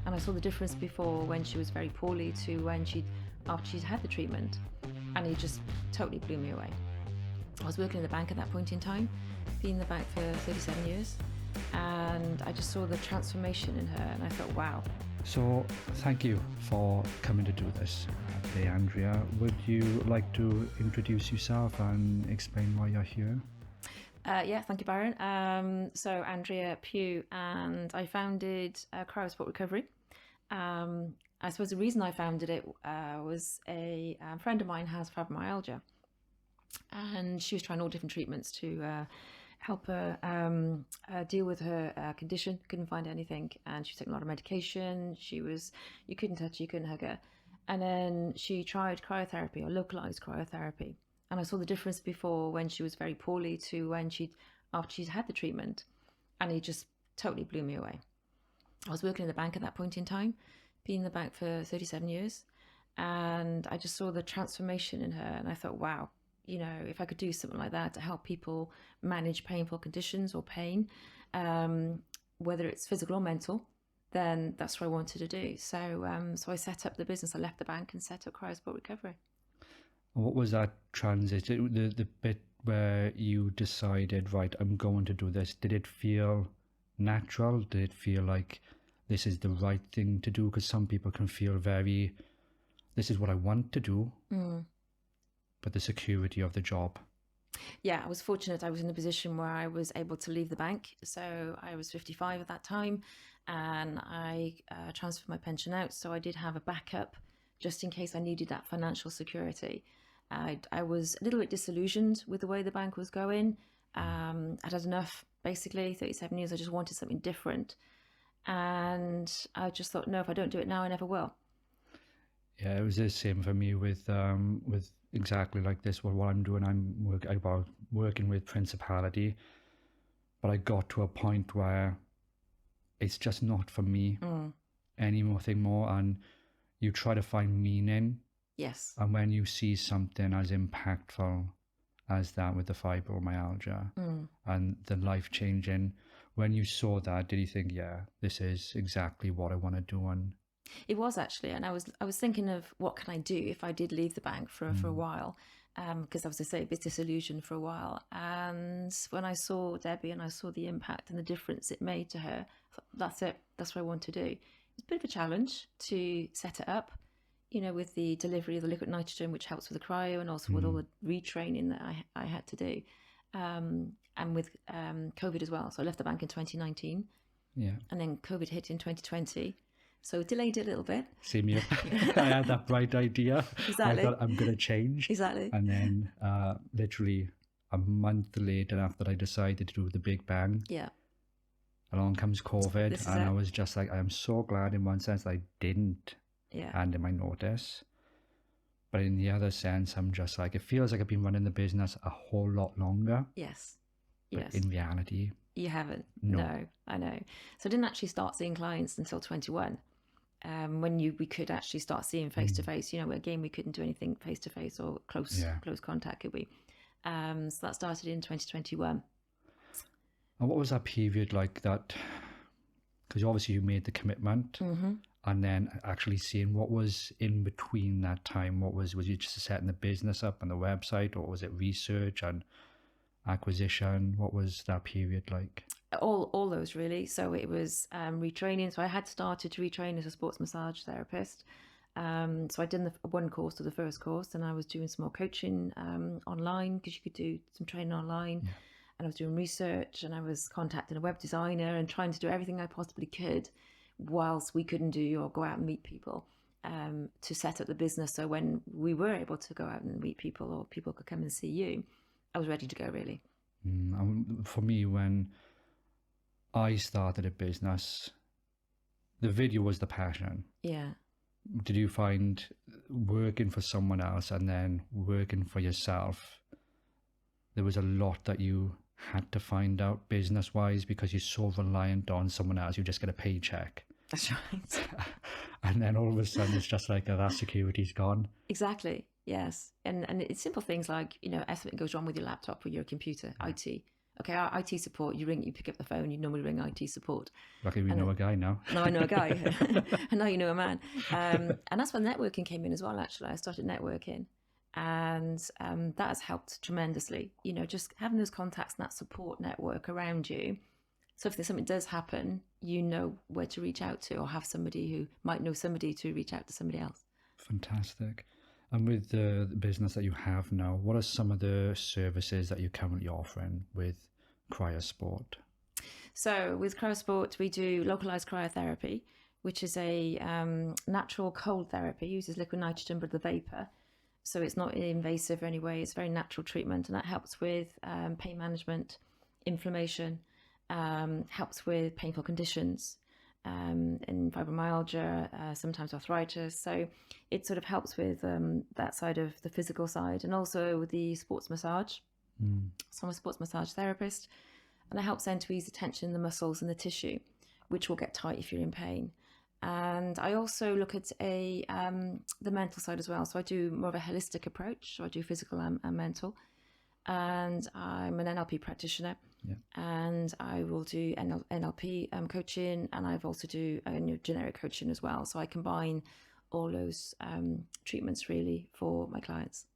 And I saw the difference before when she was very poorly to when after she'd had the treatment. And it just totally blew me away. I was working in the bank at that point in time, been in the bank for 37 years. And I just saw the transformation in her and I thought, wow. So thank you for coming to do this today, Andrea. Would you like to introduce yourself and explain why you're here? Yeah, thank you, Baron. So Andrea Pugh, and I founded CryoSport Recovery. I suppose the reason I founded it was a friend of mine has fibromyalgia, and she was trying all different treatments to help her deal with her condition. Couldn't find anything, and she was taking a lot of medication. You couldn't touch her, you couldn't hug her. And then she tried cryotherapy or localized cryotherapy. And I saw the difference before when she was very poorly to when after she'd had the treatment. And it just totally blew me away. I was working in the bank at that point in time, been in the bank for 37 years. And I just saw the transformation in her and I thought, wow, if I could do something like that to help people manage painful conditions or pain, whether it's physical or mental, then that's what I wanted to do. So I set up the business. I left the bank and set up CryoSport Recovery. What was that transition, the bit where you decided, right, I'm going to do this? Did it feel natural? Did it feel like this is the right thing to do? Because some people can feel this is what I want to do, but the security of the job. Yeah, I was fortunate. I was in a position where I was able to leave the bank. So I was 55 at that time and I transferred my pension out. So I did have a backup just in case I needed that financial security. I was a little bit disillusioned with the way the bank was going. I'd had enough, basically, 37 years. I just wanted something different. And I just thought, no, if I don't do it now, I never will. Yeah, it was the same for me with exactly like this. Well, what I'm doing, I'm working with Principality, but I got to a point where it's just not for me anymore. And you try to find meaning. Yes. And when you see something as impactful as that with the fibromyalgia and the life changing, when you saw that, did you think, yeah, this is exactly what I want to do? And it was actually, and I was thinking of what can I do if I did leave the bank for a while, because I was, to say, a bit disillusioned for a while. And when I saw Debbie and I saw the impact and the difference it made to her, I thought, that's it. That's what I want to do. It's a bit of a challenge to set it up, with the delivery of the liquid nitrogen, which helps with the cryo, and also with all the retraining that I had to do, and with COVID as well. So I left the bank in 2019, and then COVID hit in 2020. So it delayed it a little bit. Same here. I had that bright idea. Exactly. I thought I'm going to change. Exactly. And then literally a month later, after I decided to do the big bang, along comes COVID. And I was just like, I am so glad in one sense I didn't hand in my notice. But in the other sense, I'm just like, it feels like I've been running the business a whole lot longer. Yes. But in reality, you haven't. No, I know. So I didn't actually start seeing clients until 21. When we could actually start seeing face to face. Again, we couldn't do anything face to face or close contact, could we? So that started in 2021. And what was that period like? That, because obviously you made the commitment, and then actually seeing what was in between that time. What was you just setting the business up on the website, or was it research and acquisition? What was that period like? All those really. So it was retraining. So I had started to retrain as a sports massage therapist. So I did one course to the first course, and I was doing some more coaching online, because you could do some training online. And I was doing research, and I was contacting a web designer and trying to do everything I possibly could whilst we couldn't do or go out and meet people, to set up the business. So when we were able to go out and meet people, or people could come and see you, I was ready to go, really. For me, when I started a business, the video was the passion. Yeah. Did you find working for someone else and then working for yourself, there was a lot that you had to find out business-wise, because you're so reliant on someone else, you just get a paycheck? That's right. And then all of a sudden it's just like, that security's gone. Exactly. Yes. And it's simple things like, if something goes wrong with your laptop or your computer, IT, okay, our IT support, you pick up the phone, you normally ring IT support. Luckily, we And know a guy now. now I know a guy, and now you know a man. And that's when networking came in as well. Actually, I started networking, and that has helped tremendously. You know, just having those contacts and that support network around you. So if there's something does happen, you know where to reach out to, or have somebody who might know somebody to reach out to somebody else. Fantastic. And with the business that you have now, what are some of the services that you're currently offering with CryoSport? So with CryoSport, we do localized cryotherapy, which is a natural cold therapy, uses liquid nitrogen but the vapor. So it's not invasive in any way. It's very natural treatment, and that helps with pain management, inflammation, helps with painful conditions, in fibromyalgia, sometimes arthritis. So it sort of helps with that side of the physical side, and also with the sports massage. So I'm a sports massage therapist, and it helps then to ease the tension in the muscles and the tissue, which will get tight if you're in pain. And I also look at the mental side as well. So I do more of a holistic approach. So I do physical and mental. And I'm an NLP practitioner. Yeah. And I will do NLP coaching, and I've also do generic coaching as well. So I combine all those treatments really for my clients.